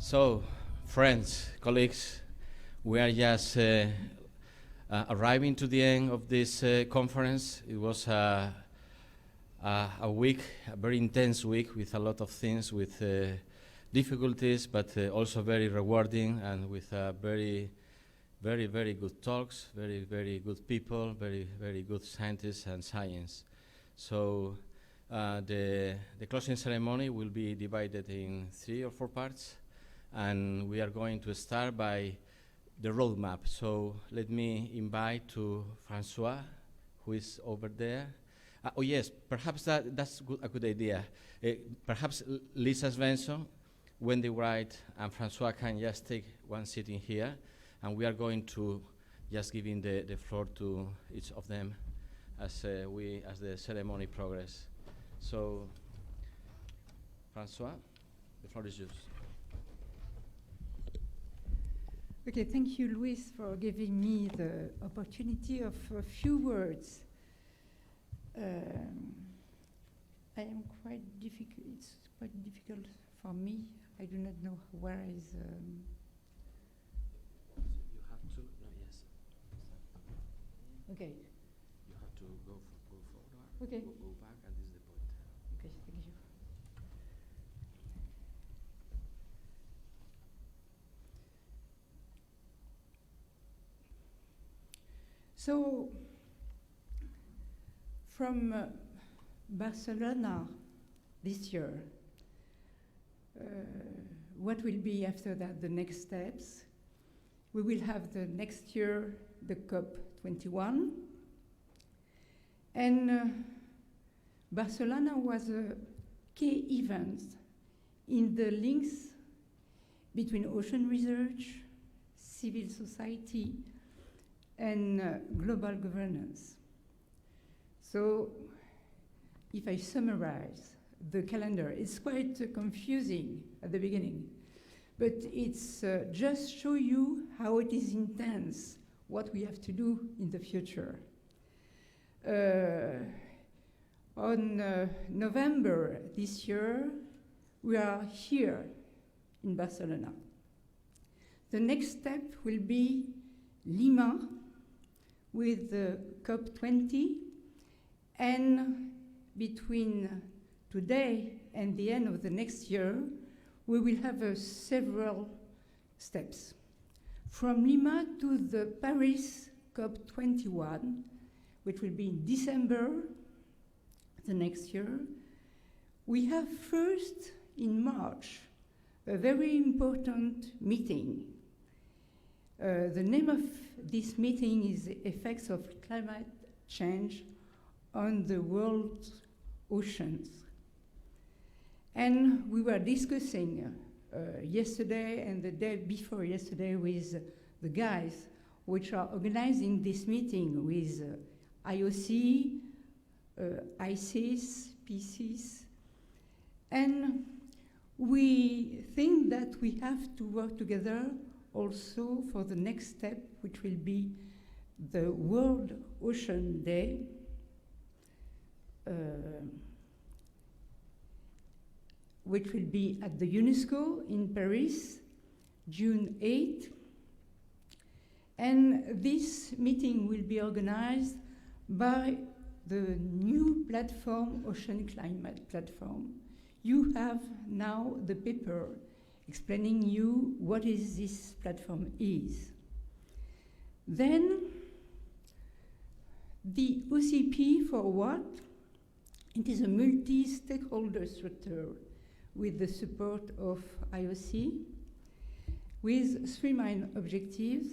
So, friends, colleagues, we are just arriving to the end of this conference. It was a week, a very intense week with a lot of things, with difficulties, but also very rewarding, and with very good talks, very good people, very good scientists and science. So the closing ceremony will be divided in 3 or 4 parts, and we are going to start by the roadmap. So let me invite to Francois, who is over there. Oh yes, perhaps that's a good idea. Perhaps Lisa Svensson, Wendy Wright, and Francois can just take one seat in here, and we are going to just giving the floor to each of them as the ceremony progresses. So, Francois, the floor is yours. Okay, thank you, Luis, for giving me the opportunity of a few words. I am quite difficult. It's quite difficult for me. I do not know where is. You have to. No, yes. Okay. You have to go forward. Okay. Go back, and this is the point. Okay, thank you. So, from Barcelona this year, what will be after that the next steps? We will have the next year the COP21, and Barcelona was a key event in the links between ocean research, civil society, and global governance. So, if I summarize the calendar, it's quite confusing at the beginning, but it's just show you how it is intense, what we have to do in the future. On November this year, we are here in Barcelona. The next step will be Lima with the COP20, and between today and the end of the next year, we will have several steps. From Lima to the Paris COP21, which will be in December the next year, we have first in March a very important meeting. The name of this meeting is Effects of Climate Change on the World's Oceans. And we were discussing yesterday and the day before yesterday with the guys which are organizing this meeting with IOC, ICIS, PCIS, and we think that we have to work together also for the next step, which will be the World Ocean Day, which will be at the UNESCO in Paris, June 8. And this meeting will be organized by the new platform, Ocean Climate Platform. You have now the paper explaining you what is this platform is. Then the OCP for what? It is a multi-stakeholder structure with the support of IOC, with 3 main objectives.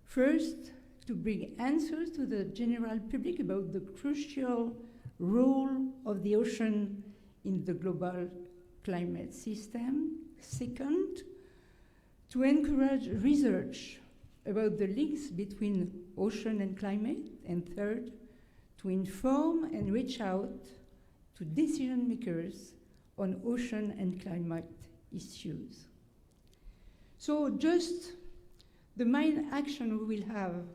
First, to bring answers to the general public about the crucial role of the ocean in the global climate system. Second, to encourage research about the links between ocean and climate. And third, to inform and reach out to decision makers on ocean and climate issues. So just the main action we will have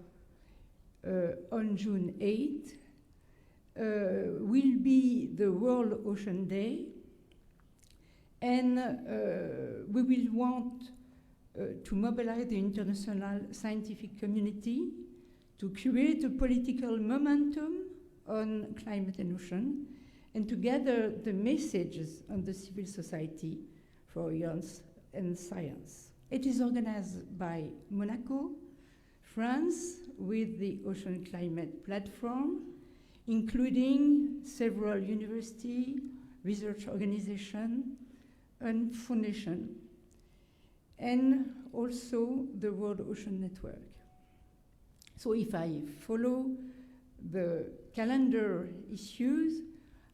on June 8 will be the World Ocean Day, And we will want to mobilize the international scientific community to create a political momentum on climate and ocean, and to gather the messages on the civil society for youth and science. It is organized by Monaco, France, with the Ocean Climate Platform, including several universities, research organizations, and foundation, and also the World Ocean Network. So if I follow the calendar issues,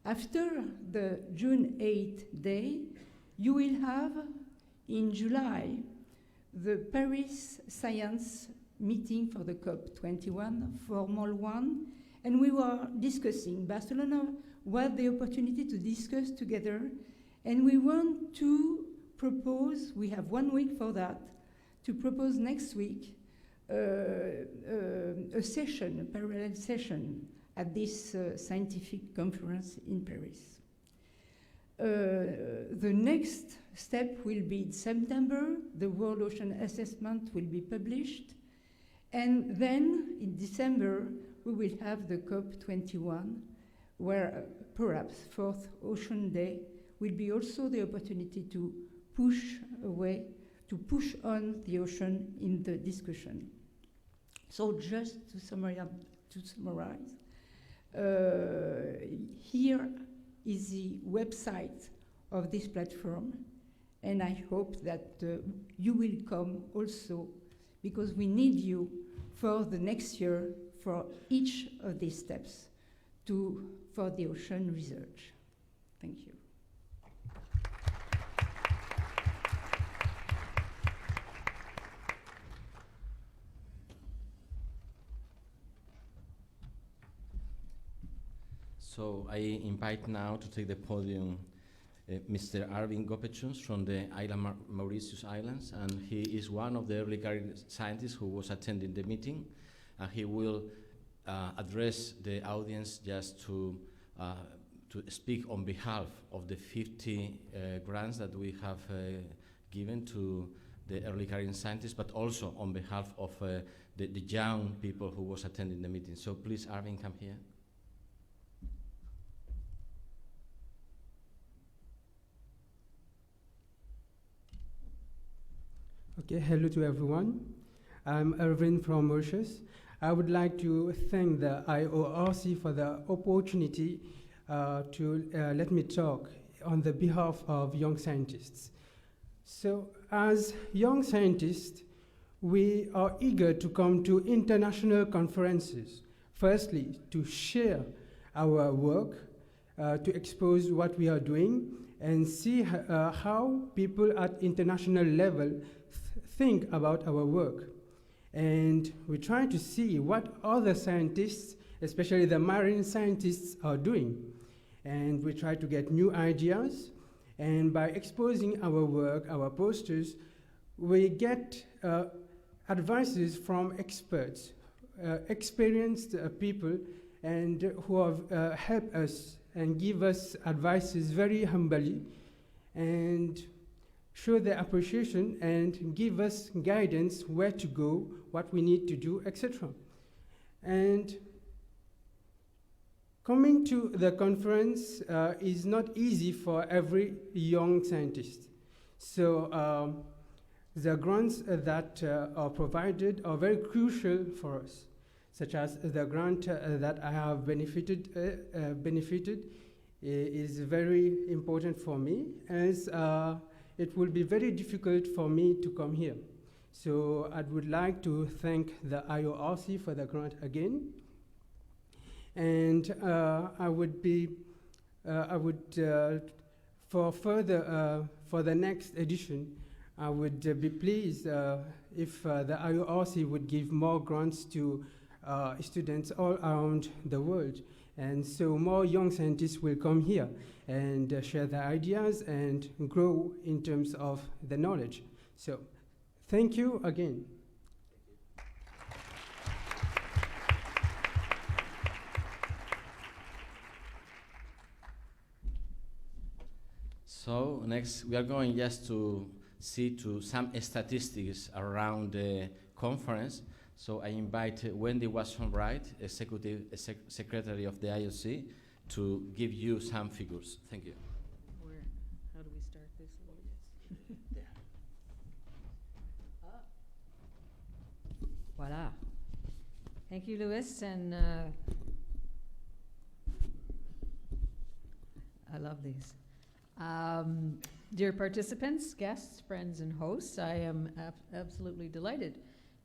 after the June 8th day, you will have in July the Paris Science meeting for the COP21, formal one, and we were discussing. Barcelona was the opportunity to discuss together, and we want to propose, we have 1 week for that, to propose next week a session, a parallel session at this scientific conference in Paris. The next step will be in September. The World Ocean Assessment will be published. And then in December, we will have the COP21, where perhaps Fourth Ocean Day will be also the opportunity to push on the ocean in the discussion. So just to summarize, here is the website of this platform, and I hope that you will come also, because we need you for the next year for each of these steps for the ocean research. Thank you. So I invite now to take the podium Mr. Arvin Gopechus from the island Mauritius Islands, and he is one of the early career scientists who was attending the meeting, and he will address the audience just to speak on behalf of the 50 grants that we have given to the early career scientists, but also on behalf of the young people who was attending the meeting. So please, Arvin, come here. Okay, hello to everyone. I'm Erwin from Mauritius. I would like to thank the IORC for the opportunity to let me talk on the behalf of young scientists. So, as young scientists, we are eager to come to international conferences. Firstly, to share our work, to expose what we are doing, and see how people at international level think about our work. And we try to see what other scientists, especially the marine scientists, are doing. And we try to get new ideas. And by exposing our work, our posters, we get advices from experts, experienced people, and who have helped us and give us advices very humbly, and show their appreciation and give us guidance where to go, what we need to do, etc. And coming to the conference is not easy for every young scientist. So the grants that are provided are very crucial for us, such as the grant that I have benefited is very important for me, as it will be very difficult for me to come here. So I would like to thank the IORC for the grant again. And for the next edition, I would be pleased if the IORC would give more grants to students all around the world. And so more young scientists will come here and share their ideas and grow in terms of the knowledge. So thank you again. So next, we are going just to see to some statistics around the conference. So I invite Wendy Watson-Wright, Executive Secretary of the IOC, to give you some figures. Thank you. How do we start this? Voila. Thank you, Luis, and I love these. Dear participants, guests, friends, and hosts, I am absolutely delighted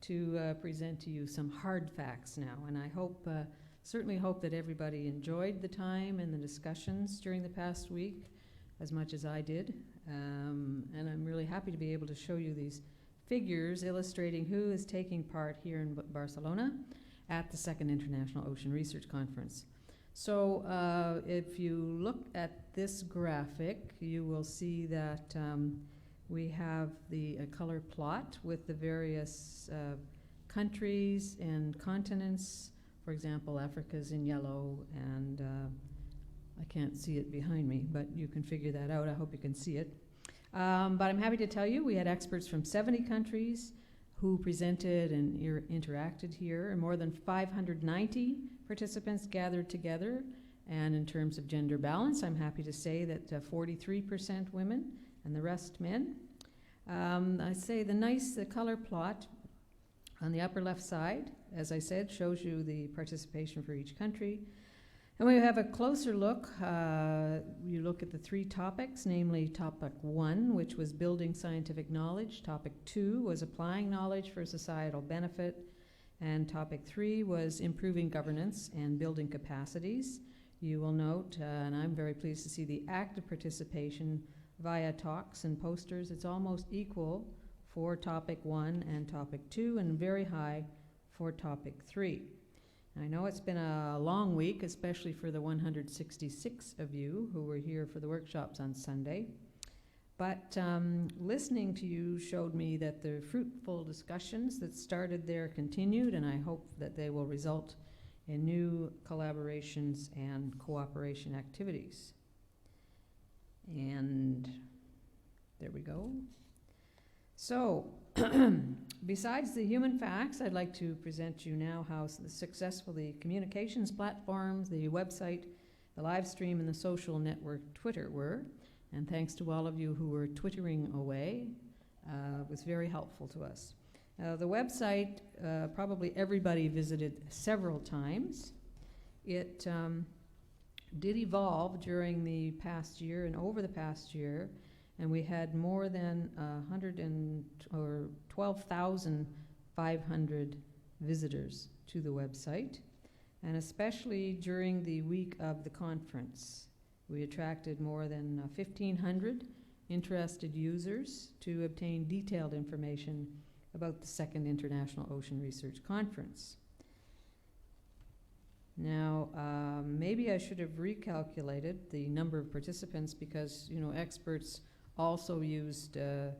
to present to you some hard facts now, and I hope, certainly hope that everybody enjoyed the time and the discussions during the past week as much as I did, and I'm really happy to be able to show you these figures illustrating who is taking part here in Barcelona at the Second International Ocean Research Conference. So if you look at this graphic, you will see that we have the color plot with the various countries and continents. For example, Africa's in yellow, and I can't see it behind me, but you can figure that out. I hope you can see it. But I'm happy to tell you we had experts from 70 countries who presented and interacted here, and more than 590 participants gathered together. And in terms of gender balance, I'm happy to say that 43% women and the rest men. I say the color plot on the upper left side, as I said, shows you the participation for each country. And when you have a closer look, you look at the three topics, namely topic 1, which was building scientific knowledge. Topic 2 was applying knowledge for societal benefit. And topic 3 was improving governance and building capacities. You will note, and I'm very pleased to see the active participation via talks and posters. It's almost equal for topic 1 and topic 2, and very high for topic 3. I know it's been a long week, especially for the 166 of you who were here for the workshops on Sunday. But listening to you showed me that the fruitful discussions that started there continued, and I hope that they will result in new collaborations and cooperation activities. And there we go. So, besides the human facts, I'd like to present to you now how successful the communications platforms, the website, the live stream, and the social network Twitter were. And thanks to all of you who were twittering away, it was very helpful to us. The website, probably everybody visited several times. It did evolve during the past year and over the past year, and we had more than 12,500 visitors to the website, and especially during the week of the conference. We attracted more than 1,500 interested users to obtain detailed information about the Second International Ocean Research Conference. Now, maybe I should have recalculated the number of participants because, you know, experts also used the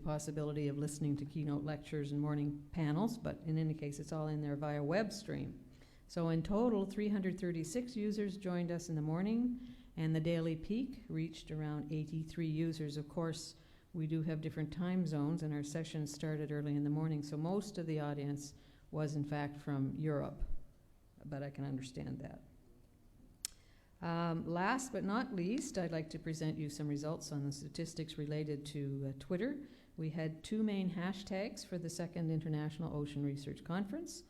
possibility of listening to keynote lectures and morning panels, but in any case, it's all in there via web stream. So in total, 336 users joined us in the morning, and the daily peak reached around 83 users. Of course, we do have different time zones, and our sessions started early in the morning, so most of the audience was in fact from Europe, but I can understand that. Last but not least, I'd like to present you some results on the statistics related to Twitter. We had two main hashtags for the Second International Ocean Research Conference,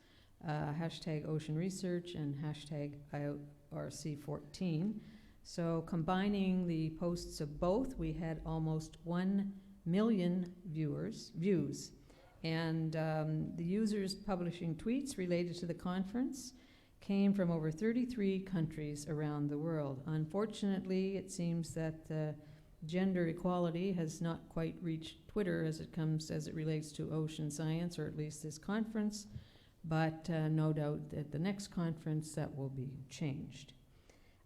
hashtag Ocean Research and hashtag IORC14. So combining the posts of both, we had almost 1 million views. And the users publishing tweets related to the conference came from over 33 countries around the world. Unfortunately, it seems that gender equality has not quite reached Twitter as it relates to ocean science, or at least this conference, but no doubt at the next conference that will be changed.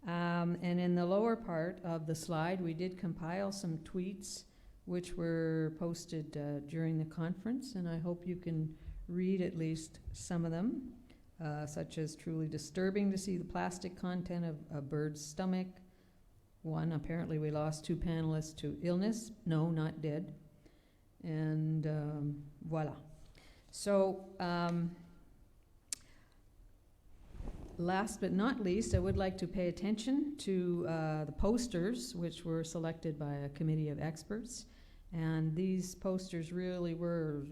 And in the lower part of the slide, we did compile some tweets which were posted during the conference, and I hope you can read at least some of them, such as truly disturbing to see the plastic content of a bird's stomach, one. Apparently we lost 2 panelists to illness. No, not dead. And voila. So last but not least, I would like to pay attention to the posters, which were selected by a committee of experts. And these posters really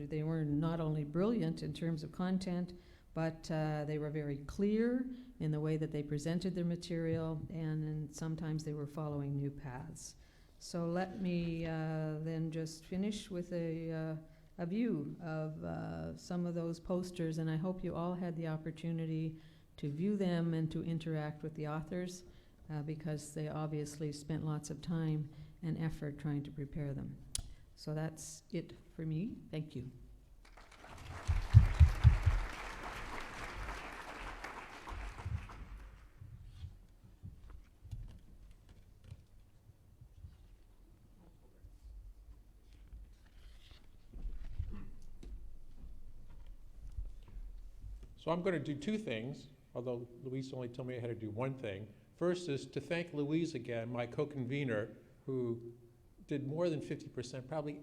they were not only brilliant in terms of content, but they were very clear in the way that they presented their material, and sometimes they were following new paths. So let me then just finish with a view of some of those posters, and I hope you all had the opportunity to view them and to interact with the authors, because they obviously spent lots of time and effort trying to prepare them. So that's it for me. Thank you. So I'm going to do 2 things, although Louise only told me I had to do 1 thing. First is to thank Louise again, my co-convener, who did more than 50%, probably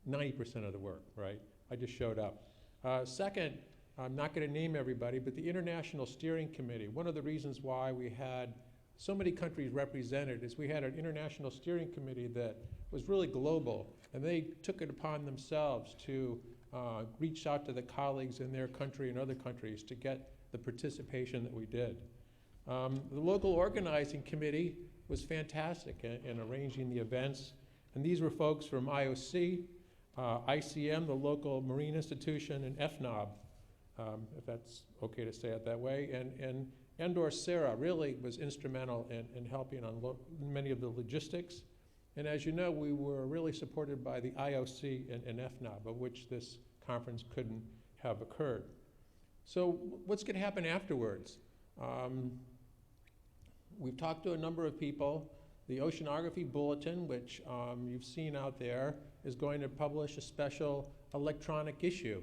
90% of the work, right? I just showed up. Second, I'm not going to name everybody, but the International Steering Committee, one of the reasons why we had so many countries represented is we had an International Steering Committee that was really global, and they took it upon themselves to reach out to the colleagues in their country and other countries to get the participation that we did. The local organizing committee was fantastic in arranging the events, and these were folks from IOC, ICM, the local marine institution, and FNOB, if that's okay to say it that way, and Endor Sarah really was instrumental in helping on many of the logistics. And as you know, we were really supported by the IOC and FNOB, of which this conference couldn't have occurred. So what's going to happen afterwards? We've talked to a number of people. The Oceanography Bulletin, which you've seen out there, is going to publish a special electronic issue.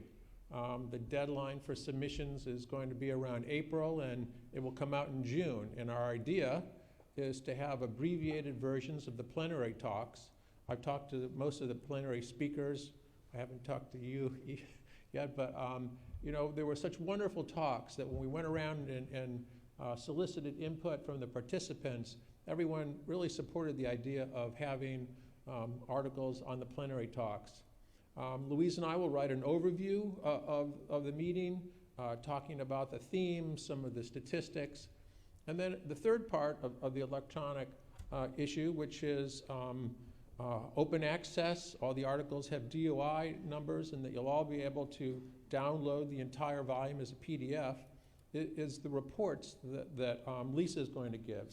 The deadline for submissions is going to be around April, and it will come out in June. And our idea is to have abbreviated versions of the plenary talks. I've talked to most of the plenary speakers. I haven't talked to you yet, but you know, there were such wonderful talks that when we went around and solicited input from the participants, everyone really supported the idea of having articles on the plenary talks. Louise and I will write an overview of the meeting, talking about the themes, some of the statistics. And then the third part of the electronic issue, which is open access. All the articles have DOI numbers, and that you'll all be able to download the entire volume as a PDF, is the reports that Lisa is going to give.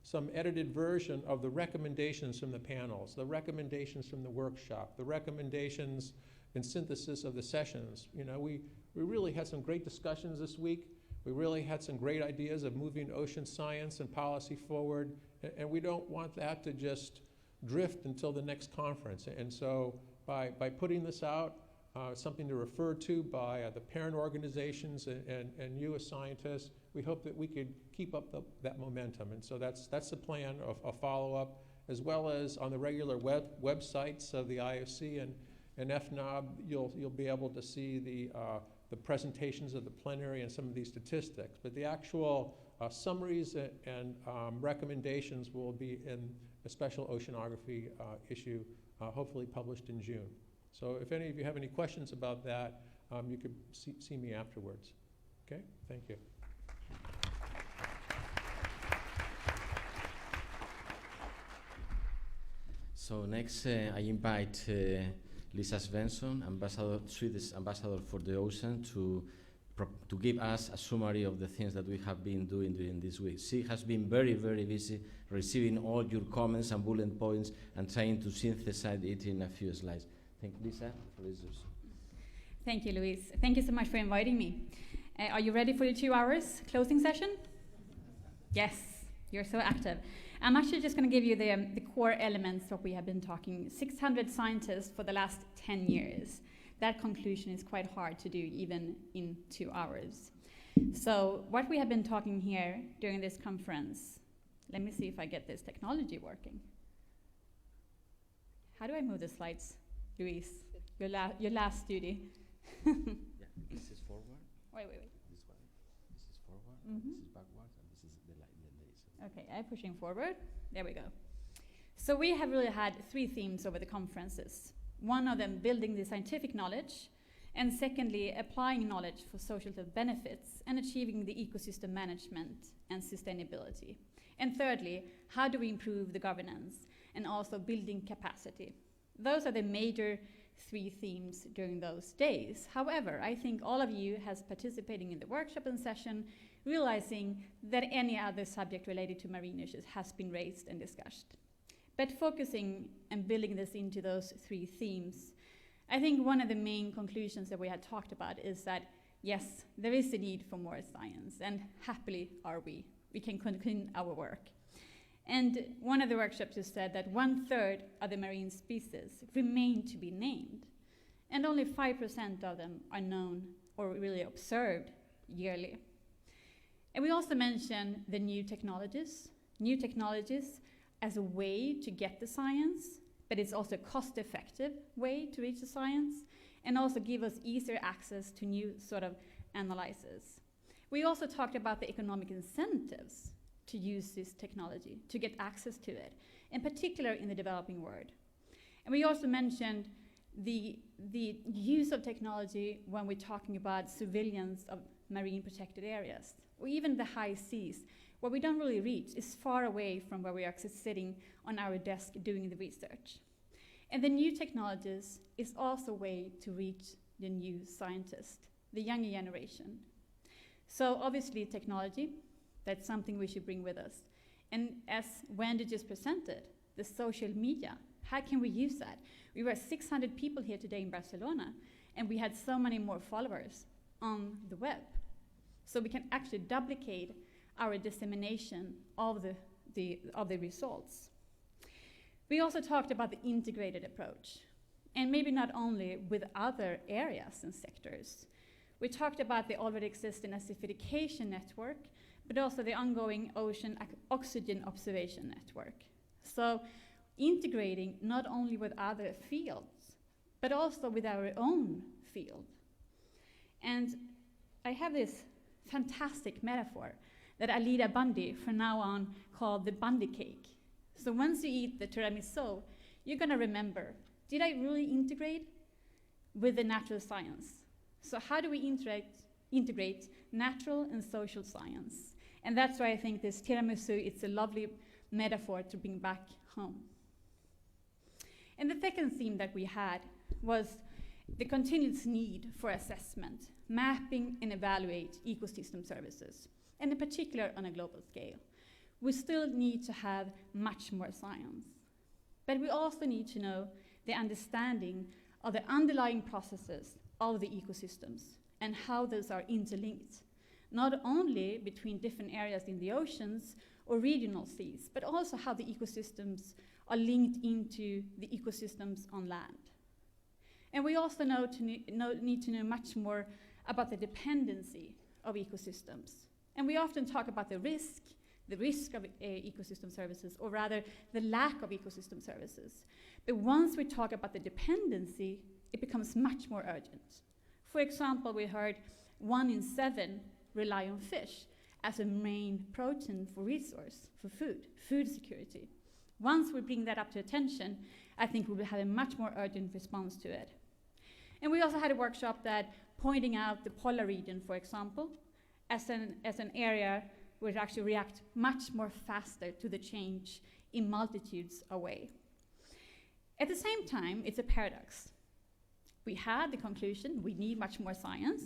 Some edited version of the recommendations from the panels, the recommendations from the workshop, the recommendations and synthesis of the sessions. You know, we really had some great discussions this week. We really had some great ideas of moving ocean science and policy forward, and we don't want that to just drift until the next conference. And so by putting this out, something to refer to by the parent organizations and you as scientists, we hope that we could keep up that momentum. And so that's the plan of a follow-up, as well as on the regular websites of the IOC and FNOB, you'll be able to see the presentations of the plenary and some of these statistics. But the actual summaries and recommendations will be in a special oceanography issue, hopefully published in June. So if any of you have any questions about that, you could see me afterwards. Okay, thank you. So next, I invite Lisa Svensson, Swedish ambassador for the ocean, to give us a summary of the things that we have been doing during this week. She has been very, very busy receiving all your comments and bullet points and trying to synthesize it in a few slides. Thank you, Lisa, for this. Thank you, Luis. Thank you so much for inviting me. Are you ready for the 2 hours closing session? Yes, you're so active. I'm actually just going to give you the core elements that we have been talking. 600 scientists for the last 10 years. That conclusion is quite hard to do even in 2 hours. So what we have been talking here during this conference, Let me see if I get this technology working. How do I move the slides, Luis? Your last duty. Yeah, this is forward. Wait. This one. This is forward. Mhm. This is backwards, and this is the laser. Okay, I'm pushing forward. There we go. So we have really had 3 themes over the conferences. One of them, building the scientific knowledge, and secondly, applying knowledge for social benefits and achieving the ecosystem management and sustainability. And thirdly, how do we improve the governance and also building capacity? Those are the major 3 themes during those days. However, I think all of you has participating in the workshop and session, realizing that any other subject related to marine issues has been raised and discussed. But focusing and building this into those 3 themes, I think one of the main conclusions that we had talked about is that, yes, there is a need for more science, and happily are we. We can continue our work. And one of the workshops just said that 1/3 of the marine species remain to be named, and only 5% of them are known or really observed yearly. And we also mentioned the new technologies as a way to get the science, but it's also a cost-effective way to reach the science, and also give us easier access to new sort of analyses. We also talked about the economic incentives to use this technology, to get access to it, in particular in the developing world. And we also mentioned the use of technology when we're talking about surveillance of marine protected areas, or even the high seas, where we don't really reach, is far away from where we are actually sitting on our desk doing the research. And the new technologies is also a way to reach the new scientists, the younger generation. So obviously technology, that's something we should bring with us. And as Wendy just presented, the social media, how can we use that? We were 600 people here today in Barcelona, and we had so many more followers on the web. So we can actually duplicate our dissemination of the results. We also talked about the integrated approach, and maybe not only with other areas and sectors. We talked about the already existing acidification network, but also the ongoing ocean oxygen observation network. So integrating not only with other fields, but also with our own field. And I have this fantastic metaphor that Alida Bundy from now on called the Bundy cake. So once you eat the tiramisu, you're gonna remember, did I really integrate with the natural science? So how do we integrate natural and social science? And that's why I think this tiramisu, it's a lovely metaphor to bring back home. And the second theme that we had was the continuous need for assessment, mapping and evaluate ecosystem services, and in particular on a global scale. We still need to have much more science, but we also need to know the understanding of the underlying processes of the ecosystems and how those are interlinked, not only between different areas in the oceans or regional seas, but also how the ecosystems are linked into the ecosystems on land. And we also need to know much more about the dependency of ecosystems. And we often talk about the risk of ecosystem services, or rather the lack of ecosystem services. But once we talk about the dependency, it becomes much more urgent. For example, we heard 1 in 7 rely on fish as a main protein for resource, for food security. Once we bring that up to attention, I think we will have a much more urgent response to it. And we also had a workshop that pointing out the polar region, for example, as an area which actually react much more faster to the change in multitudes of ways. At the same time, it's a paradox. We had the conclusion, we need much more science,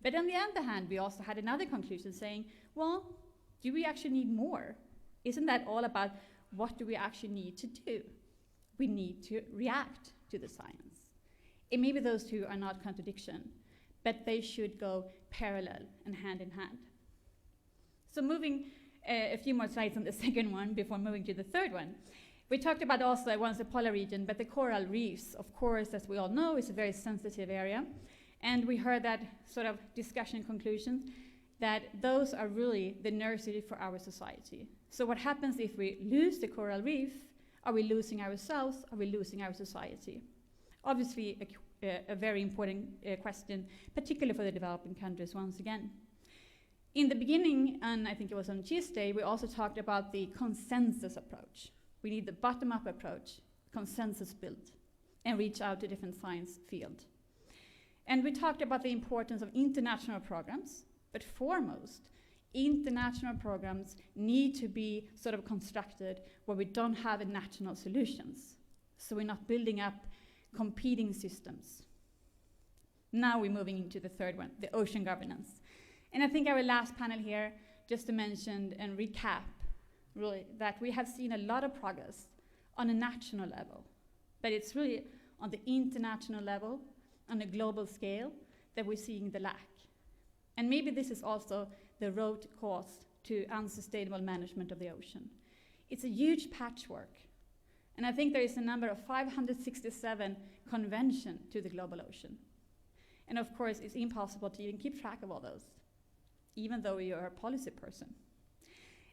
but on the other hand, we also had another conclusion saying, well, do we actually need more? Isn't that all about what do we actually need to do? We need to react to the science. And maybe those two are not contradiction, but they should go parallel and hand in hand. So moving a few more slides on the second one before moving to the third one. We talked about also once the polar region, but the coral reefs, of course, as we all know, is a very sensitive area. And we heard that sort of discussion conclusion that those are really the nursery for our society. So what happens if we lose the coral reef? Are we losing ourselves? Are we losing our society? Obviously, a very important question, particularly for the developing countries once again. In the beginning, and I think it was on Tuesday, we also talked about the consensus approach. We need the bottom-up approach, consensus build, and reach out to different science fields. And we talked about the importance of international programs, but foremost, international programs need to be sort of constructed where we don't have national solutions. So we're not building up competing systems. Now we're moving into the third one, the ocean governance. And I think our last panel here, just to mention and recap, really, that we have seen a lot of progress on a national level, but it's really on the international level, on a global scale, that we're seeing the lack. And maybe this is also the root cause to unsustainable management of the ocean. It's a huge patchwork. And I think there is a number of 567 conventions to the global ocean. And of course, it's impossible to even keep track of all those, even though you're a policy person.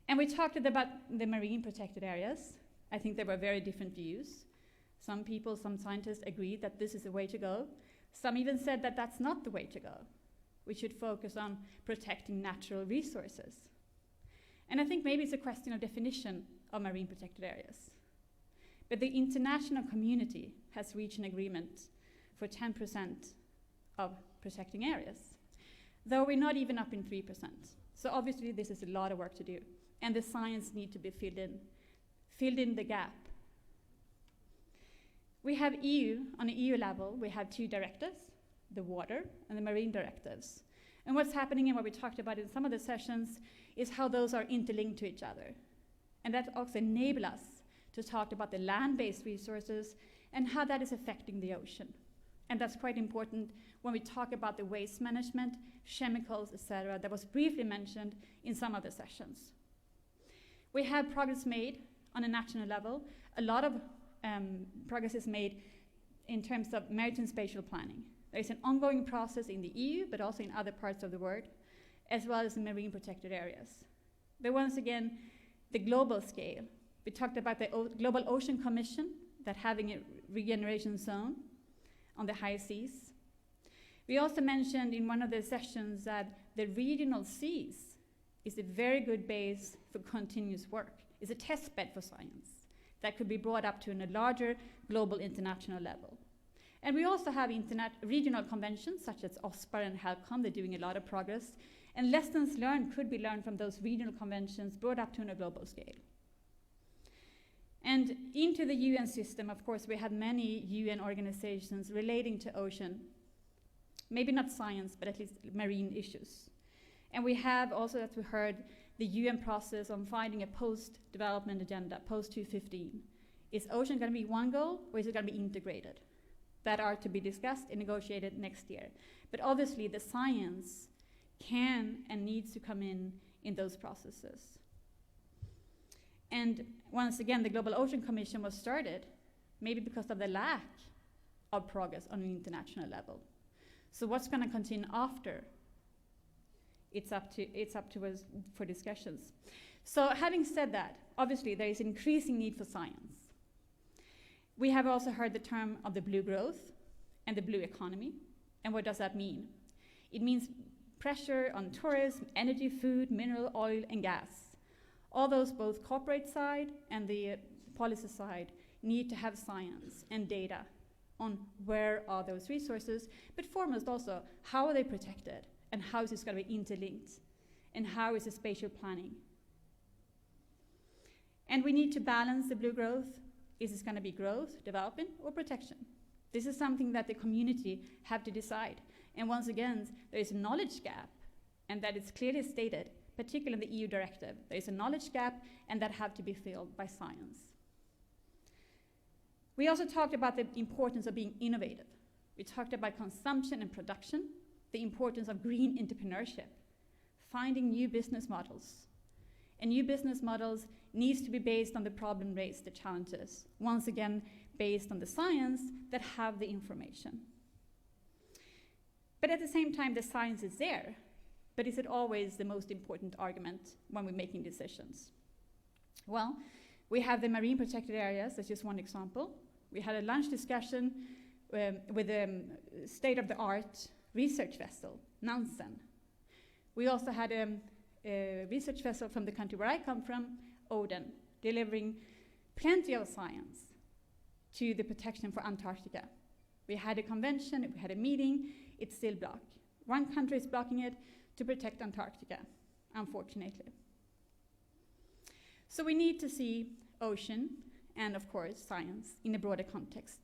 And we talked about the marine protected areas. I think there were very different views. Some people, some scientists agreed that this is the way to go. Some even said that that's not the way to go. We should focus on protecting natural resources. And I think maybe it's a question of definition of marine protected areas. But the international community has reached an agreement for 10% of protecting areas, though we're not even up in 3%. So obviously this is a lot of work to do, and the science needs to be filled in the gap. We have on the EU level, we have 2 directives, the water and the marine directives. And what's happening and what we talked about in some of the sessions is how those are interlinked to each other. And that also enables us to talk about the land-based resources and how that is affecting the ocean. And that's quite important when we talk about the waste management, chemicals, etc., that was briefly mentioned in some of the sessions. We have progress made on a national level. A lot of progress is made in terms of maritime spatial planning. There is an ongoing process in the EU, but also in other parts of the world, as well as in marine protected areas. But once again, the global scale. We talked about the Global Ocean Commission, that having a regeneration zone on the high seas. We also mentioned in one of the sessions that the regional seas is a very good base for continuous work. It's a test bed for science that could be brought up to a larger global international level. And we also have regional conventions such as OSPAR and HELCOM. They're doing a lot of progress. And lessons learned could be learned from those regional conventions brought up to a global scale. And into the UN system, of course, we have many UN organizations relating to ocean, maybe not science, but at least marine issues. And we have also, as we heard, the UN process on finding a post-development agenda, post-2015. Is ocean going to be one goal, or is it going to be integrated? That are to be discussed and negotiated next year. But obviously, the science can and needs to come in those processes. And once again, the Global Ocean Commission was started, maybe because of the lack of progress on an international level. So what's going to continue after? It's up to us for discussions. So having said that, obviously there is increasing need for science. We have also heard the term of the blue growth and the blue economy. And what does that mean? It means pressure on tourism, energy, food, mineral, oil, and gas. All those, both corporate side and the policy side, need to have science and data on where are those resources, but foremost also, how are they protected, and how is this going to be interlinked, and how is the spatial planning. And we need to balance the blue growth. Is this going to be growth, development, or protection? This is something that the community have to decide. And once again, there is a knowledge gap, and that is clearly stated, particularly in the EU directive. There is a knowledge gap, and that have to be filled by science. We also talked about the importance of being innovative. We talked about consumption and production, the importance of green entrepreneurship, finding new business models. And new business models needs to be based on the problem raised, the challenges. Once again, based on the science that have the information. But at the same time, the science is there. But is it always the most important argument when we're making decisions? Well, we have the marine protected areas, that's just one example. We had a lunch discussion with a state-of-the-art research vessel, Nansen. We also had a research vessel from the country where I come from, Odin, delivering plenty of science to the protection for Antarctica. We had a convention, we had a meeting, it's still blocked. One country is blocking it to protect Antarctica, unfortunately. So we need to see ocean and, of course, science in a broader context.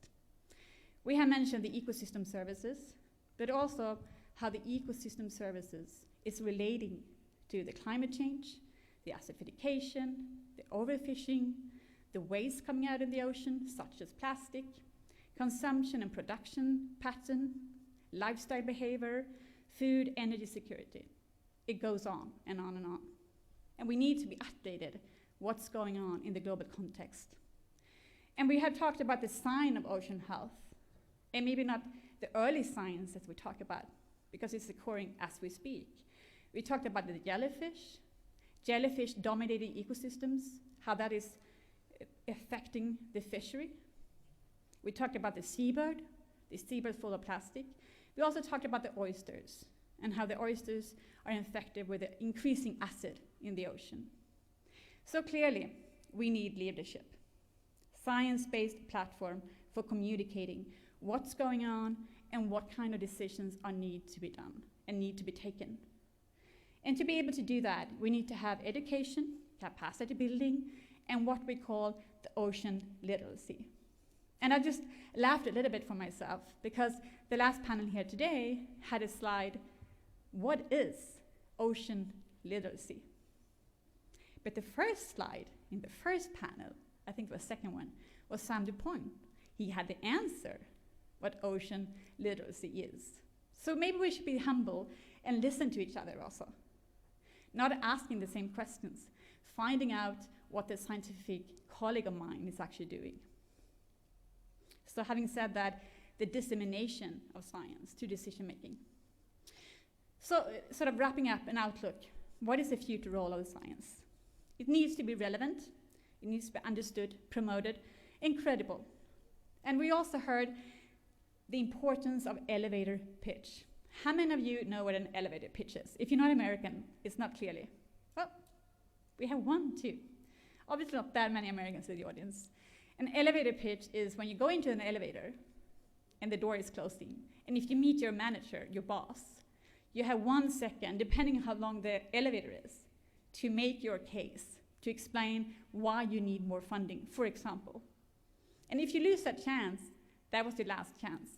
We have mentioned the ecosystem services, but also how the ecosystem services is relating to the climate change, the acidification, the overfishing, the waste coming out in the ocean, such as plastic, consumption and production pattern, lifestyle behavior, food, energy security. It goes on and on and on. And we need to be updated what's going on in the global context. And we have talked about the sign of ocean health, and maybe not the early signs that we talk about, because it's occurring as we speak. We talked about the jellyfish dominating ecosystems, how that is affecting the fishery. We talked about the seabird full of plastic. We also talked about the oysters, and how the oysters are infected with the increasing acid in the ocean. So clearly, we need leadership. Science-based platform for communicating what's going on and what kind of decisions are need to be done and need to be taken. And to be able to do that, we need to have education, capacity building, and what we call the ocean literacy. And I just laughed a little bit for myself, because the last panel here today had a slide, what is ocean literacy? But the first slide in the first panel, I think the second one, was Sam Dupont. He had the answer what ocean literacy is. So maybe we should be humble and listen to each other also. Not asking the same questions, finding out what the scientific colleague of mine is actually doing. So having said that, the dissemination of science to decision making. So sort of wrapping up an outlook, what is the future role of science? It needs to be relevant, it needs to be understood, promoted, and credible. And we also heard the importance of elevator pitch. How many of you know what an elevator pitch is? If you're not American, it's not clearly. Well, we have one, too. Obviously not that many Americans in the audience. An elevator pitch is when you go into an elevator and the door is closing, and if you meet your manager, your boss, you have 1 second, depending on how long the elevator is, to make your case, to explain why you need more funding, for example. And if you lose that chance, that was your last chance.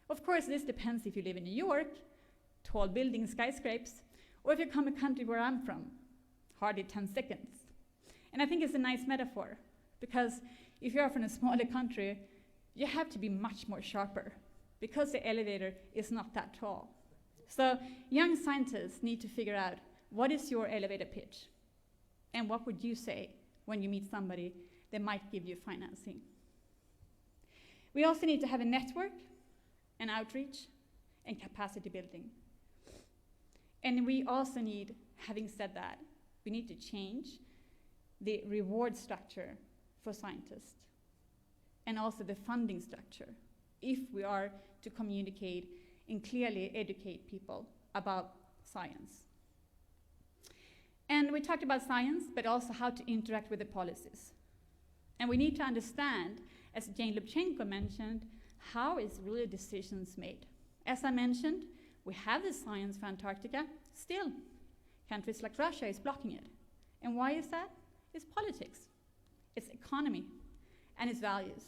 Of course, this depends if you live in New York, tall buildings, skyscrapers, or if you come a country where I'm from, hardly 10 seconds. And I think it's a nice metaphor, because if you're from a smaller country, you have to be much more sharper, because the elevator is not that tall. So young scientists need to figure out, what is your elevator pitch? And what would you say when you meet somebody that might give you financing? We also need to have a network, and outreach, and capacity building. And we also need, having said that, we need to change the reward structure for scientists, and also the funding structure, if we are to communicate and clearly educate people about science. And we talked about science, but also how to interact with the policies. And we need to understand, as Jane Lubchenko mentioned, how is really decisions made. As I mentioned, we have the science for Antarctica, still. Countries like Russia is blocking it. And why is that? It's politics, it's economy, and it's values.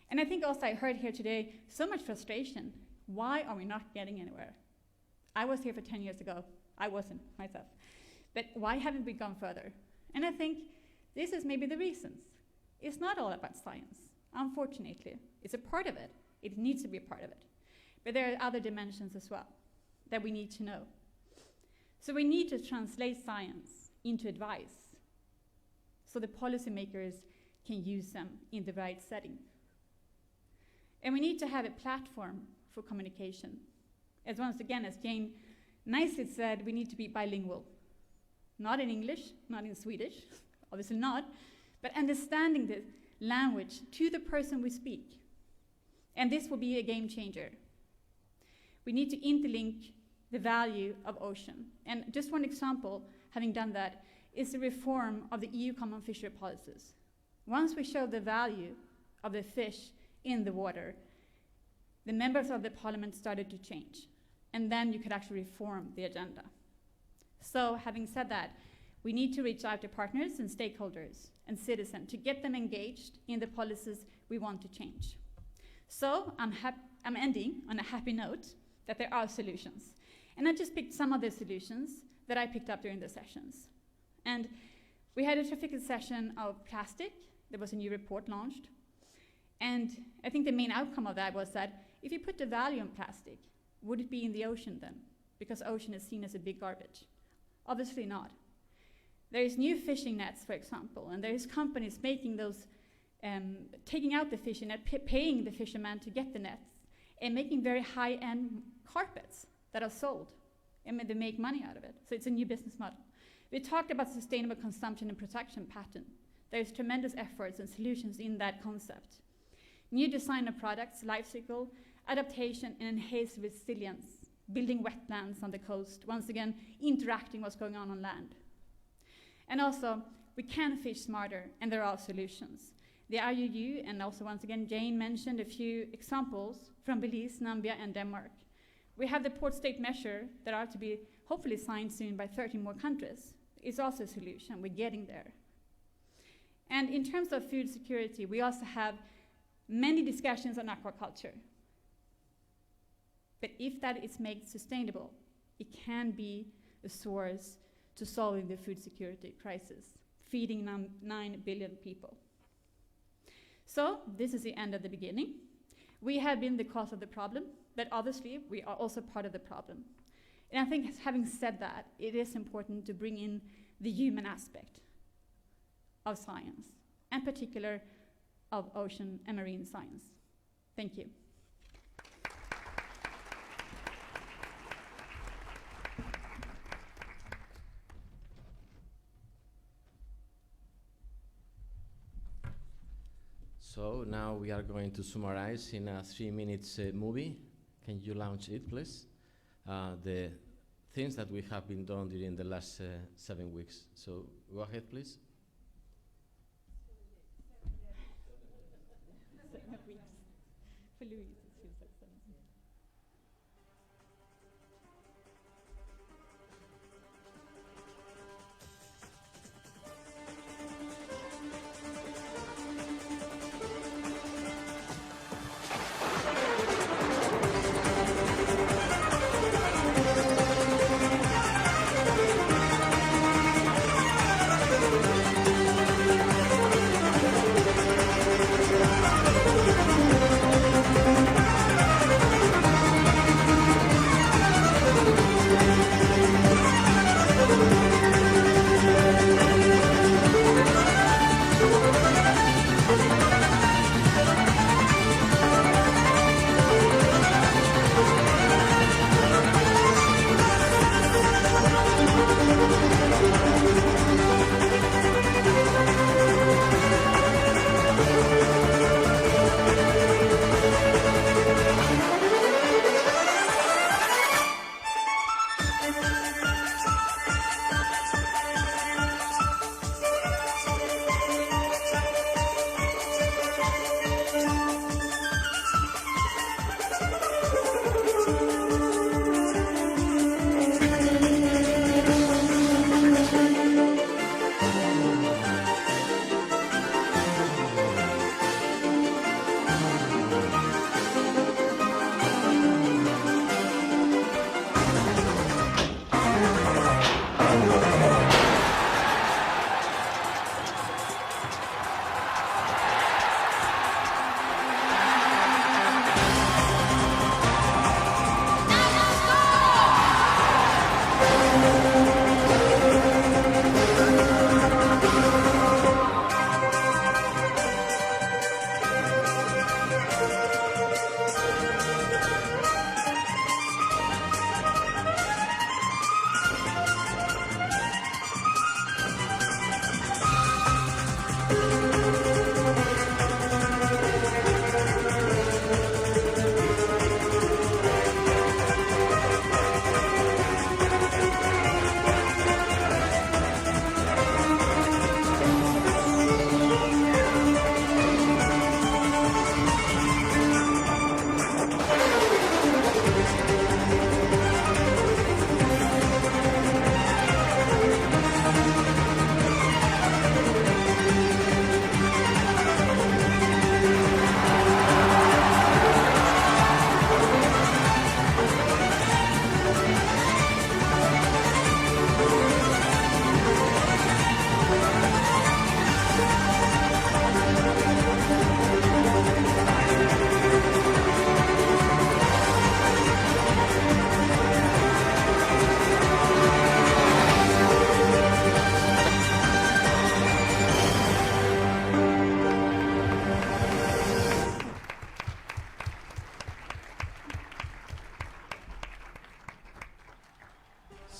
And I think also I heard here today so much frustration. Why are we not getting anywhere? I was here for 10 years ago. I wasn't myself. But why haven't we gone further? And I think this is maybe the reasons. It's not all about science, unfortunately. It's a part of it. It needs to be a part of it. But there are other dimensions as well that we need to know. So we need to translate science into advice so the policymakers can use them in the right setting. And we need to have a platform for communication. As once again, as Jane nicely said, we need to be bilingual. Not in English, not in Swedish, obviously not, but understanding the language to the person we speak. And this will be a game changer. We need to interlink the value of ocean. And just one example, having done that, is the reform of the EU common fishery policies. Once we show the value of the fish in the water, the members of the parliament started to change. And then you could actually reform the agenda. So having said that, we need to reach out to partners and stakeholders and citizens to get them engaged in the policies we want to change. So I'm ending on a happy note that there are solutions. And I just picked some of the solutions that I picked up during the sessions. And we had a terrific session of plastic. There was a new report launched. And I think the main outcome of that was that if you put the value on plastic, would it be in the ocean then? Because ocean is seen as a big garbage. Obviously not. There is new fishing nets, for example, and there is companies making those, taking out the fishing net, paying the fisherman to get the nets, and making very high-end carpets that are sold, and they make money out of it. So it's a new business model. We talked about sustainable consumption and protection pattern. There's tremendous efforts and solutions in that concept. New design of products, life cycle, adaptation, and enhanced resilience, building wetlands on the coast, once again, interacting what's going on land. And also, we can fish smarter, and there are solutions. The IUU, and also once again, Jane mentioned a few examples from Belize, Nambia, and Denmark. We have the port state measure that are to be hopefully signed soon by 30 more countries. It's also a solution, we're getting there. And in terms of food security, we also have many discussions on aquaculture. But if that is made sustainable, it can be a source to solving the food security crisis, feeding 9 billion people. So this is the end of the beginning. We have been the cause of the problem, but obviously we are also part of the problem. And I think having said that, it is important to bring in the human aspect of science, and particular of ocean and marine science. Thank you. So now we are going to summarize in a 3 minutes movie. Can you launch it, please? The things that we have been done during the last 7 weeks. So go ahead, please. 7 weeks. For Louise, it feels like 7 weeks.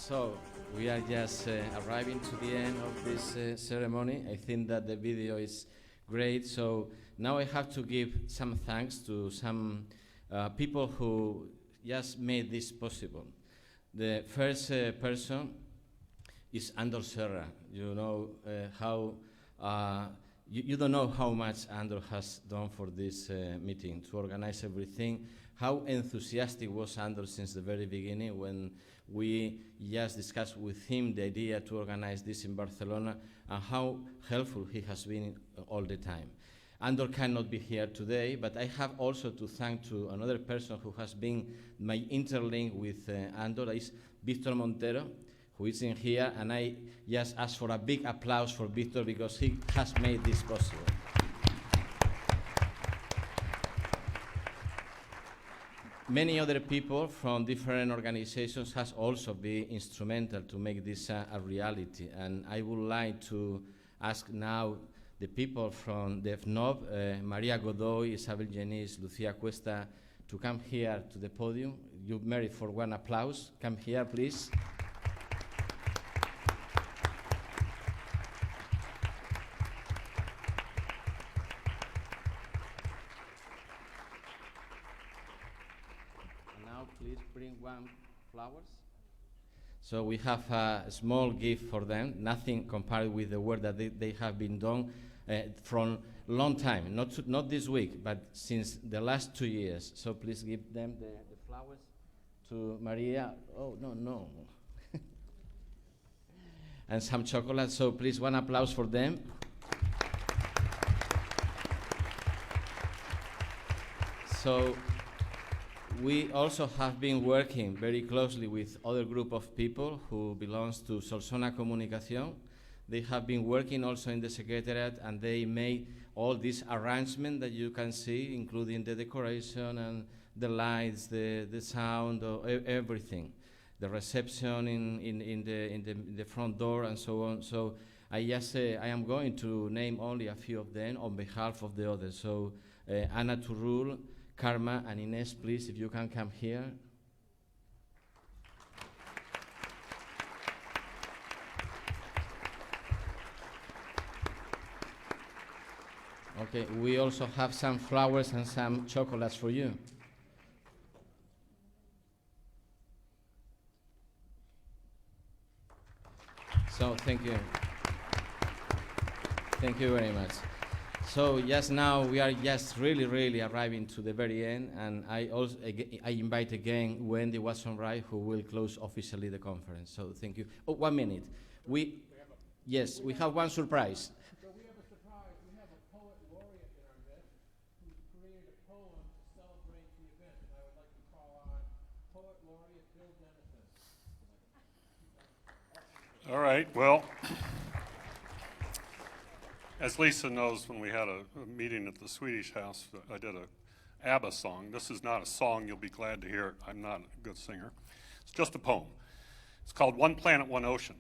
So we are just arriving to the end of this ceremony. I think that the video is great. So now I have to give some thanks to some people who just made this possible. The first person is Andor Serra. You know how you don't know how much Andor has done for this meeting to organize everything. How enthusiastic was Andor since the very beginning when we just discussed with him the idea to organize this in Barcelona, and how helpful he has been all the time. Andor cannot be here today, but I have also to thank to another person who has been my interlink with Andor, is Victor Montero, who is in here, and I just ask for a big applause for Victor because he has made this possible. Many other people from different organizations has also been instrumental to make this a reality, and I would like to ask now the people from the FNOB, Maria Godoy, Isabel Genis, Lucia Cuesta, to come here to the podium. You merit for one applause. Come here, please. Please bring one flowers. So we have a small gift for them, nothing compared with the work that they have been done from long time, not this week, but since the last 2 years. So please give them the flowers to Maria. Oh, no. And some chocolate, so please one applause for them. So we also have been working very closely with other group of people who belongs to Solsona Comunicación. They have been working also in the Secretariat, and they made all this arrangement that you can see, including the decoration and the lights, the sound, everything. The reception in the front door and so on. So I am going to name only a few of them on behalf of the others. So Anna Turul, Karma and Ines, please, if you can come here. Okay, we also have some flowers and some chocolates for you. So thank you. Thank you very much. So just now we are just really arriving to the very end, and I invite again Wendy Watson-Wright, who will close officially the conference. So thank you. Oh, 1 minute. We have one surprise. So we have a surprise. We have a poet laureate in our midst who's created a poem to celebrate the event, and I would like to call on poet laureate Bill Dennison. All right, well, as Lisa knows, when we had a meeting at the Swedish House, I did a ABBA song. This is not a song, you'll be glad to hear it. I'm not a good singer. It's just a poem. It's called One Planet, One Ocean.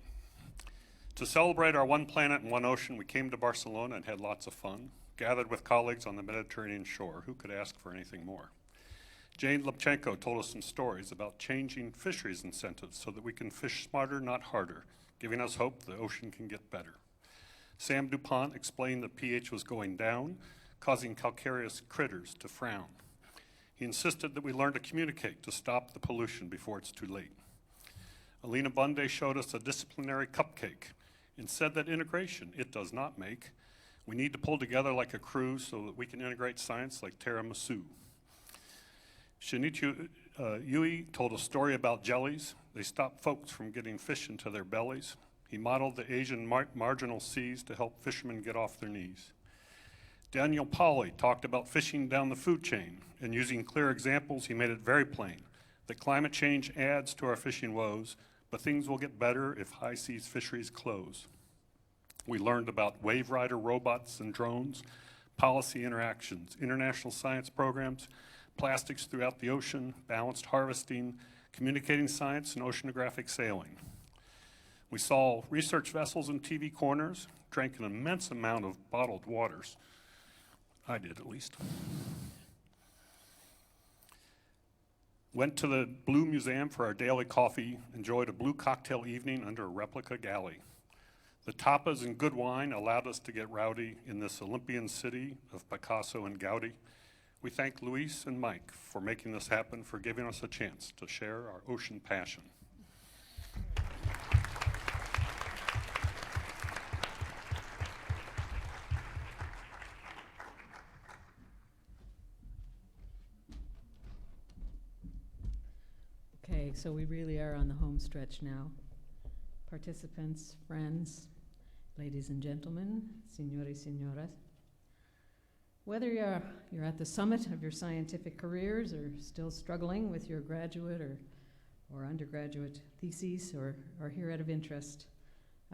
To celebrate our one planet and one ocean, we came to Barcelona and had lots of fun, gathered with colleagues on the Mediterranean shore. Who could ask for anything more? Jane Lubchenco told us some stories about changing fisheries incentives so that we can fish smarter, not harder, giving us hope the ocean can get better. Sam DuPont explained that pH was going down, causing calcareous critters to frown. He insisted that we learn to communicate to stop the pollution before it's too late. Alina Bunde showed us a disciplinary cupcake and said that integration it does not make. We need to pull together like a crew so that we can integrate science like tiramisu. Shinichi Yui told a story about jellies. They stop folks from getting fish into their bellies. He modeled the Asian marginal seas to help fishermen get off their knees. Daniel Pauly talked about fishing down the food chain, and using clear examples, he made it very plain that climate change adds to our fishing woes, but things will get better if high seas fisheries close. We learned about wave rider robots and drones, policy interactions, international science programs, plastics throughout the ocean, balanced harvesting, communicating science, and oceanographic sailing. We saw research vessels in TV corners, drank an immense amount of bottled waters. I did, at least. went to the Blue Museum for our daily coffee, enjoyed a blue cocktail evening under a replica galley. The tapas and good wine allowed us to get rowdy in this Olympian city of Picasso and Gaudi. We thank Luis and Mike for making this happen, for giving us a chance to share our ocean passion. Okay, so we really are on the home stretch now. Participants, friends, ladies and gentlemen, señores, señoras. Whether you're at the summit of your scientific careers or still struggling with your graduate or undergraduate theses or here out of interest,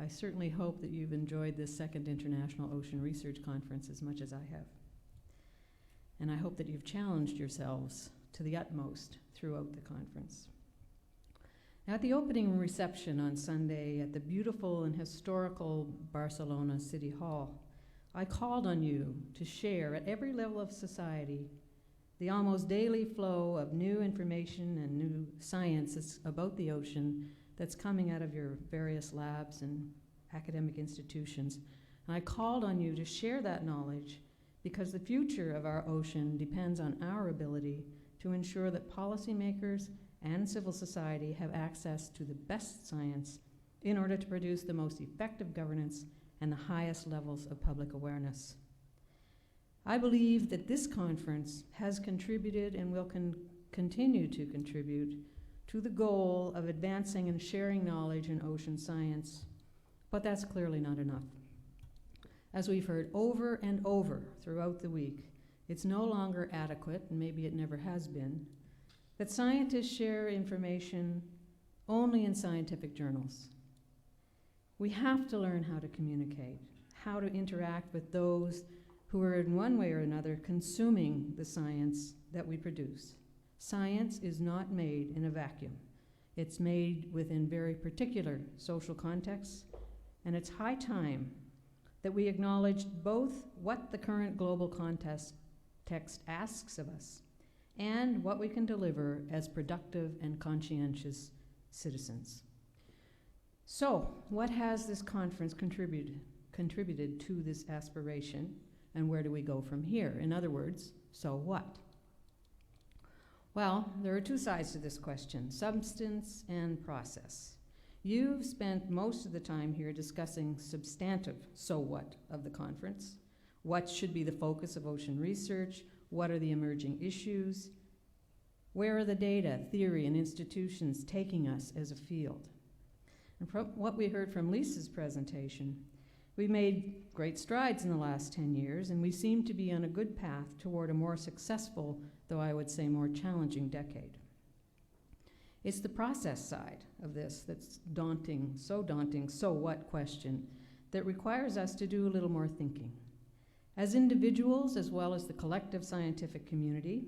I certainly hope that you've enjoyed this second International Ocean Research Conference as much as I have. And I hope that you've challenged yourselves to the utmost throughout the conference. Now, at the opening reception on Sunday at the beautiful and historical Barcelona City Hall, I called on you to share at every level of society the almost daily flow of new information and new science about the ocean that's coming out of your various labs and academic institutions. And I called on you to share that knowledge because the future of our ocean depends on our ability to ensure that policymakers and civil society have access to the best science in order to produce the most effective governance and the highest levels of public awareness. I believe that this conference has contributed and will continue to contribute to the goal of advancing and sharing knowledge in ocean science, but that's clearly not enough. As we've heard over and over throughout the week, it's no longer adequate, and maybe it never has been, that scientists share information only in scientific journals. We have to learn how to communicate, how to interact with those who are in one way or another consuming the science that we produce. Science is not made in a vacuum. It's made within very particular social contexts, and it's high time that we acknowledge both what the current global context asks of us and what we can deliver as productive and conscientious citizens. So, what has this conference contributed to this aspiration, and where do we go from here? In other words, so what? Well, there are two sides to this question, substance and process. You've spent most of the time here discussing substantive so what of the conference. What should be the focus of ocean research? What are the emerging issues? Where are the data, theory, and institutions taking us as a field? And from what we heard from Lisa's presentation, we've made great strides in the last 10 years, and we seem to be on a good path toward a more successful, though I would say more challenging decade. It's the process side of this that's daunting, so what question that requires us to do a little more thinking. As individuals, as well as the collective scientific community,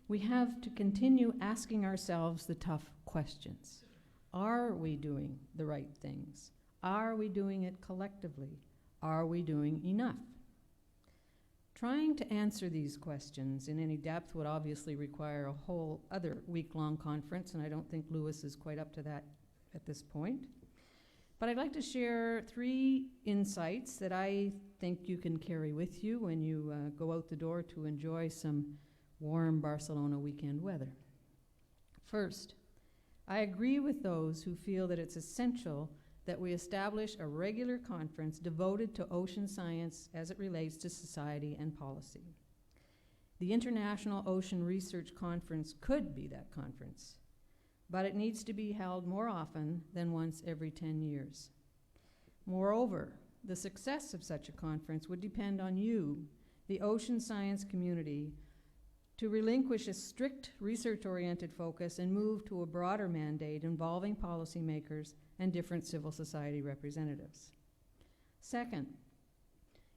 we have to continue asking ourselves the tough questions. Are we doing the right things? Are we doing it collectively? Are we doing enough? Trying to answer these questions in any depth would obviously require a whole other week-long conference, and I don't think Lewis is quite up to that at this point. But I'd like to share 3 insights that I think you can carry with you when you go out the door to enjoy some warm Barcelona weekend weather. First, I agree with those who feel that it's essential that we establish a regular conference devoted to ocean science as it relates to society and policy. The International Ocean Research Conference could be that conference, but it needs to be held more often than once every 10 years. Moreover, the success of such a conference would depend on you, the ocean science community, to relinquish a strict research-oriented focus and move to a broader mandate involving policymakers and different civil society representatives. Second,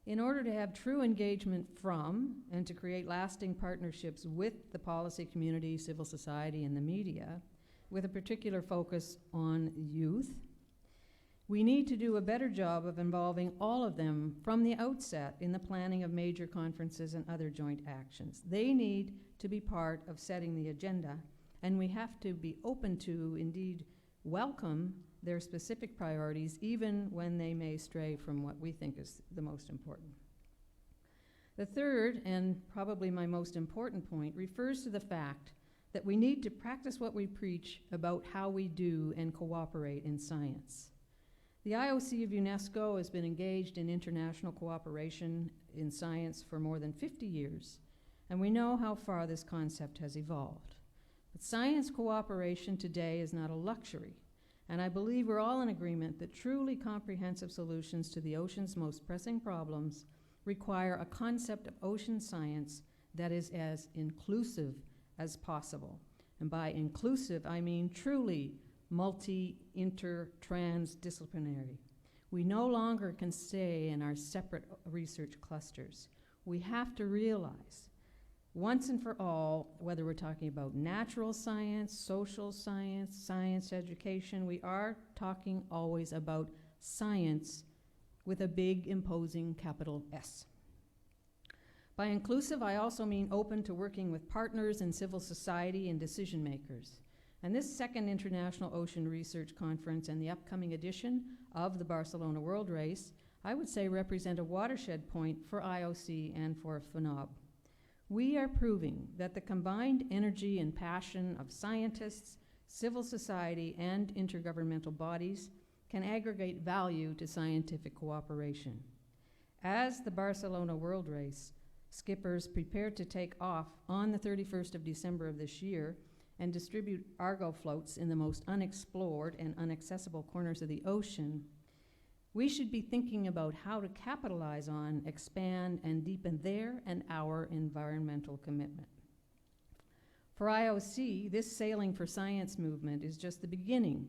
in order to have true engagement from and to create lasting partnerships with the policy community, civil society, and the media, with a particular focus on youth, we need to do a better job of involving all of them from the outset in the planning of major conferences and other joint actions. They need to be part of setting the agenda and we have to be open to, indeed, welcome their specific priorities, even when they may stray from what we think is the most important. The third, and probably my most important point, refers to the fact that we need to practice what we preach about how we do and cooperate in science. The IOC of UNESCO has been engaged in international cooperation in science for more than 50 years, and we know how far this concept has evolved. But science cooperation today is not a luxury, and I believe we're all in agreement that truly comprehensive solutions to the ocean's most pressing problems require a concept of ocean science that is as inclusive as possible. And by inclusive, I mean truly transdisciplinary. We no longer can stay in our separate research clusters. We have to realize, once and for all, whether we're talking about natural science, social science, science education, we are talking always about science with a big, imposing capital S. By inclusive, I also mean open to working with partners in civil society and decision makers. And this second International Ocean Research Conference and the upcoming edition of the Barcelona World Race, I would say, represent a watershed point for IOC and for FNOB. We are proving that the combined energy and passion of scientists, civil society, and intergovernmental bodies can aggregate value to scientific cooperation. As the Barcelona World Race skippers prepare to take off on the 31st of December of this year and distribute Argo floats in the most unexplored and inaccessible corners of the ocean, we should be thinking about how to capitalize on, expand, and deepen their and our environmental commitment. For IOC, this Sailing for Science movement is just the beginning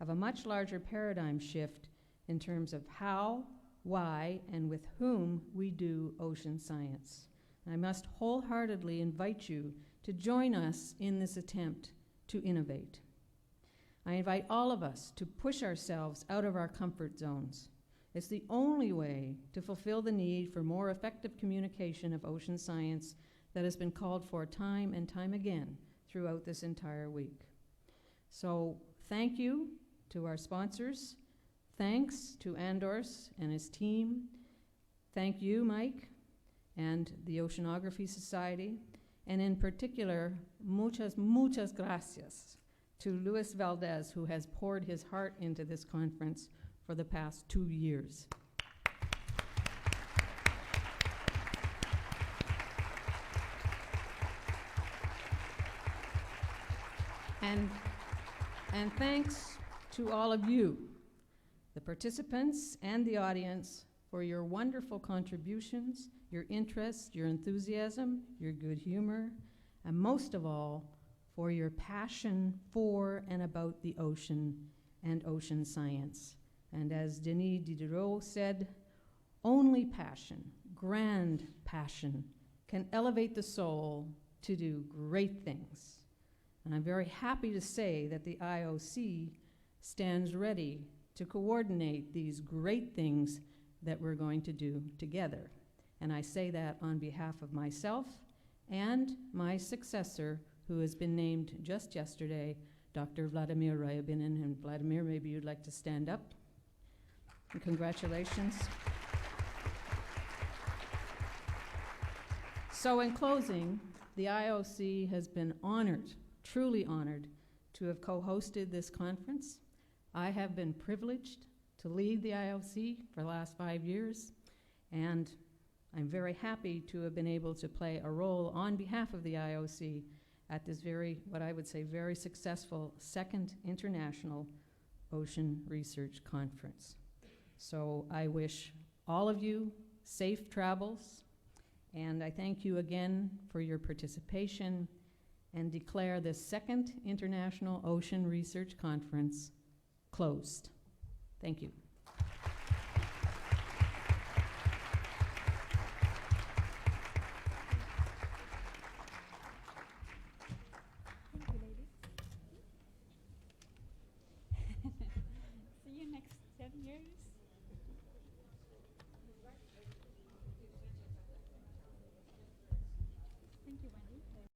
of a much larger paradigm shift in terms of how, why, and with whom we do ocean science. And I must wholeheartedly invite you to join us in this attempt to innovate. I invite all of us to push ourselves out of our comfort zones. It's the only way to fulfill the need for more effective communication of ocean science that has been called for time and time again throughout this entire week. So thank you to our sponsors. Thanks to Andors and his team. Thank you, Mike, and the Oceanography Society. And in particular, muchas gracias to Luis Valdez, who has poured his heart into this conference for the past 2 years. And thanks to all of you, the participants and the audience, for your wonderful contributions, your interest, your enthusiasm, your good humor, and most of all, for your passion for and about the ocean and ocean science. And as Denis Diderot said, only passion, grand passion, can elevate the soul to do great things. And I'm very happy to say that the IOC stands ready to coordinate these great things that we're going to do together. And I say that on behalf of myself and my successor, who has been named just yesterday, Dr. Vladimir Ryabinin. And Vladimir, maybe you'd like to stand up. And congratulations. So in closing, the IOC has been honored, truly honored, to have co-hosted this conference. I have been privileged to lead the IOC for the last 5 years, and I'm very happy to have been able to play a role on behalf of the IOC at this what I would say, very successful second International Ocean Research Conference. So I wish all of you safe travels, and I thank you again for your participation and declare the second International Ocean Research Conference closed. Thank you.